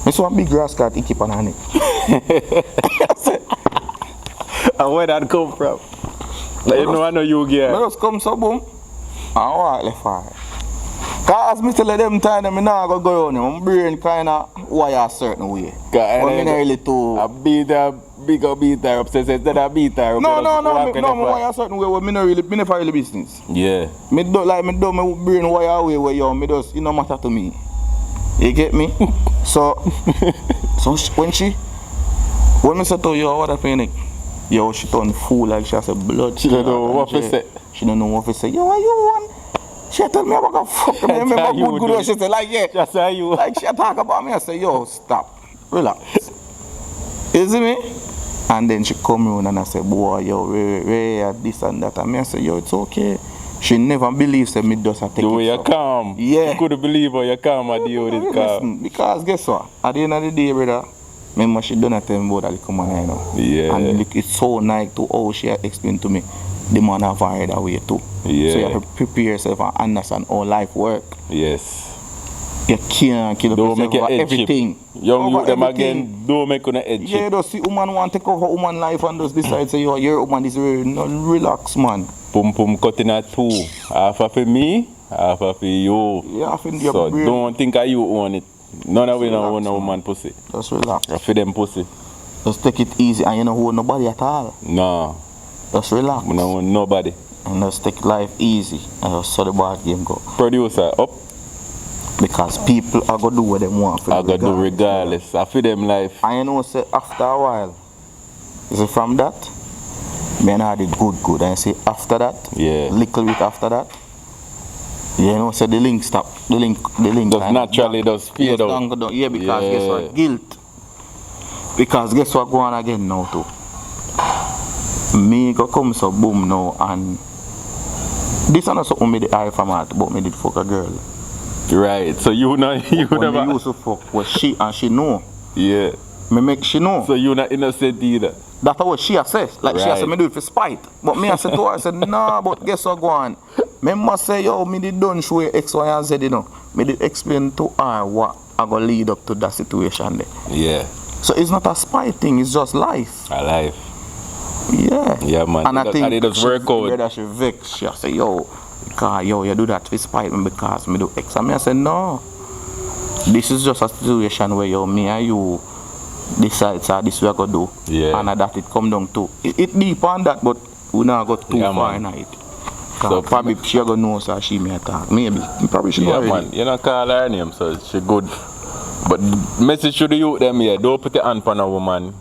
I saw a big grass cat he keep on it. And where that come from? Like, you know I know you get. I just come so boom and walk left far. Cause me tell them time me nah go on. My brain kinda wire a certain way. But me not really too. I beat her, big up beat her up, so instead I beat her up. No, me wire a certain way where me never really business. Yeah. Me do my brain wire away where yo me just it no matter to me. You get me? so when me say to yo what a panic, yo she turn fool like she has a blood. She don't know what to say. She don't know what to say. Yo, what you want? She tell me about fuck me. Remember good. She say like yeah. Just say you. Like she talk about me. I say yo stop, relax. You see me? And then she come around and I say boy yo Ray this and that. And me I say yo it's okay. She never believes that me does take the way you calm. Yeah. You couldn't believe how you calm at the old calm. Because guess what? At the end of the day, brother, remember she done tell me about that little man, you know. Yeah. And look, it's so nice to how she explained to me the man have varied away too. Yeah. So you have to prepare yourself and understand how life work. Yes. You can't kill don't make your over head everything. Young youth them again, don't make on the head yeah, just see woman want to take over woman life and just decide say yo, your woman is really no, relax man. Pum cutting at two. Half of me, half of you. Yeah, so brain. Don't think you own it. None of we don't own no woman pussy. Just relax. For them pussy. Just take it easy and you don't hold nobody at all. No. Just relax. We don't own nobody. And just take life easy and just so the bad game go. Producer up. Because people are going to do what they want. I got to do regardless. I feel them life. And you know, say after a while, is it from that? Men I did good. And say after that, yeah, little bit after that, you know, say the link stop. The link does naturally does fade out. Yeah, because guess what? Guilt. Because guess what go on again now too? Me go come so boom now and this is not something me the eye from out, but me did fuck a girl. Right, so you never used to fuck was she and she know. Yeah. Me make she know. So you not innocent either. That's what she says. Like right. She said me do it for spite. But me I said to her, I said, nah, but guess what go on? Me must say, yo, me did done show X, Y, and Z, you know. Me did explain to her what I gonna lead up to that situation there. Yeah. So it's not a spite thing, it's just life. A life. Yeah. Yeah, man. And I think it does work out. Whether she vex, she say, yo, because yo, you do that to spite me because me do X. And me I said, no. This is just a situation where yo, me and you decide so this we are gonna do. Yeah. And that it come down to. It deep on that, but we not got too far in it. So probably she gonna know so she may attack. Maybe. Probably she yeah, man. You not call her name, so she good. But message to the youth them here, don't put your hand on a woman.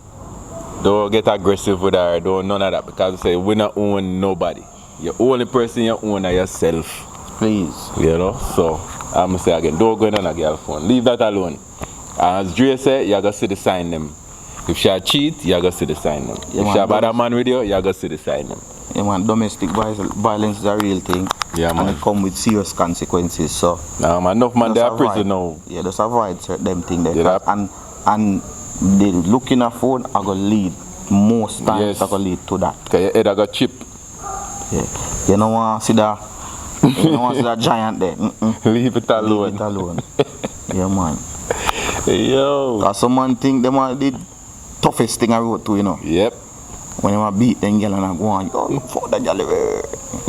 Don't get aggressive with her, don't none of that, because say we not own nobody. The only person you own is yourself. Please. You know? So I'm gonna say again, don't go in on a girl phone. Leave that alone. And as Dre said, you gotta see the sign them. If she cheat, you gotta see the sign them. Yeah, if she a bad man with you gotta see the sign them. Yeah man, domestic violence is a real thing. Yeah, man. And it come with serious consequences. So nah, man, enough man they are prison now. Yeah, just avoid them things there. Yeah, and the looking at phone I go lead. Most times I go lead to that. Cause your head I got chip. Yeah. You don't want to see that giant there. Leave it alone. Leave it alone. Yeah man. Yo. Cause someone think them are the toughest thing I wrote to, you know. Yep. When I beat them girl and I go on, yo, fuck that girl.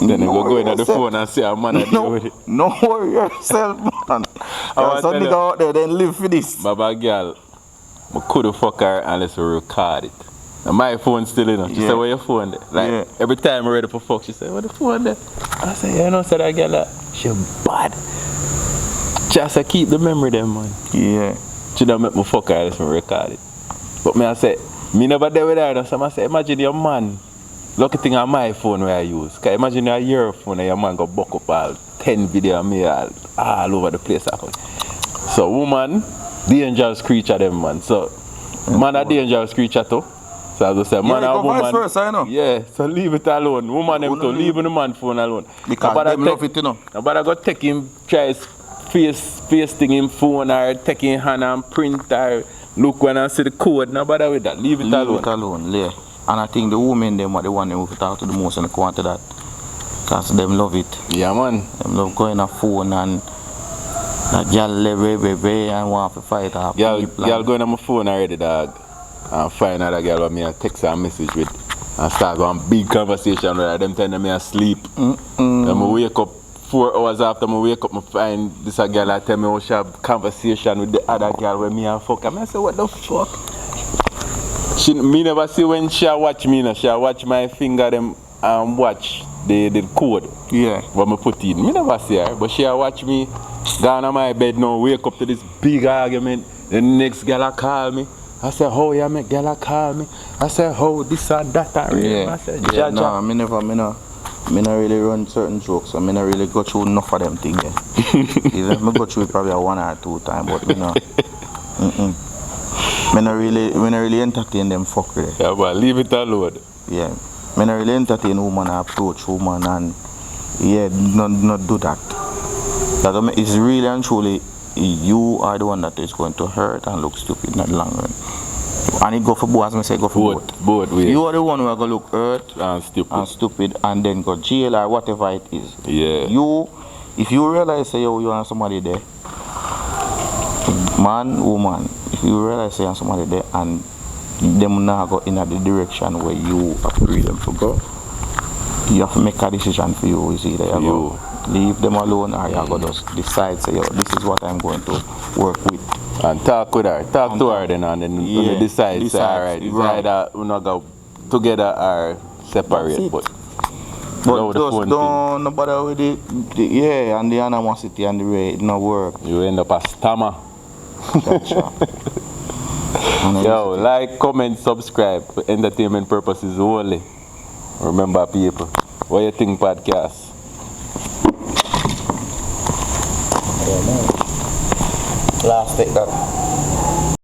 Then they go in at the phone and say a man and deal with it. No worry yourself, man. Some nigga out there then live for this. Baba girl, I couldn't fuck her unless we record it. And my phone still in. She said, where your phone there? Like every time I'm ready for fuck, she said, where the phone there? I said, you know, said that girl, she bad. Just to keep the memory there, man. Yeah. She don't make me fuck her unless we record it. But me I said, me never there with her, so I said, imagine your man. Lucky thing on my phone where I use. Cause imagine your phone and your man got buck up all 10 video of me all over the place. So woman, dangerous creature them man. So man a dangerous creature too. So I just say man and woman. Vice versa, you know? Yeah, so leave it alone. Woman them too, leave the man phone alone. Because them love it, you know. Nobody go take him, try his face thing in phone or take him hand and print or look when I see the code. Nobody with that. Leave it alone. Leave it alone, yeah. And I think the women them are the one who talk to the most and want to that. Because them love it. Yeah man. Them love going on phone and A girl live and want to fight her. Y'all going on my phone already, dog. And find another girl with me and text her a message with and start going big conversation with her. Them telling me I sleep. Then I wake up 4 hours after I wake up, I find this a girl that tell me how she have conversation with the other girl with me and fuck. I say, what the fuck? Me never see when she watch me, she watch my finger them and watch the code. Yeah. What I put in. Me never see her, but she watch me down on my bed now, wake up to this big argument. The next girl call me. I said, how you make girl call me? I said, how this and that and yeah. I said, yeah, no, me not really run certain jokes, so me not really go through enough of them things. Yeah. Me go through it probably 1 or 2 times, but me not. Me not really entertain them fuckery. Yeah, but leave it alone. Yeah. Me not really entertain woman and approach woman and yeah, not do that. That is really and truly you are the one that is going to hurt and look stupid in the long run. And it go for both, as I say, go for both. Both ways. You are the one who are going to look hurt and stupid and then go jail or whatever it is. Yeah. If you realize say you are somebody there, man, woman, if you realize you are somebody there and them now go in the direction where you agree them to go, you have to make a decision for you. Is either you go leave them alone or you go just decide say, yo, this is what I'm going to work with. And talk with her, talk to her then and then you decide say, alright, it's either we not go together or separate. But just don't bother with it. And the animosity and the way it not work. You end up a stammer. Yo, like, comment, subscribe for entertainment purposes only. Remember, people, what you think podcast? Last take that.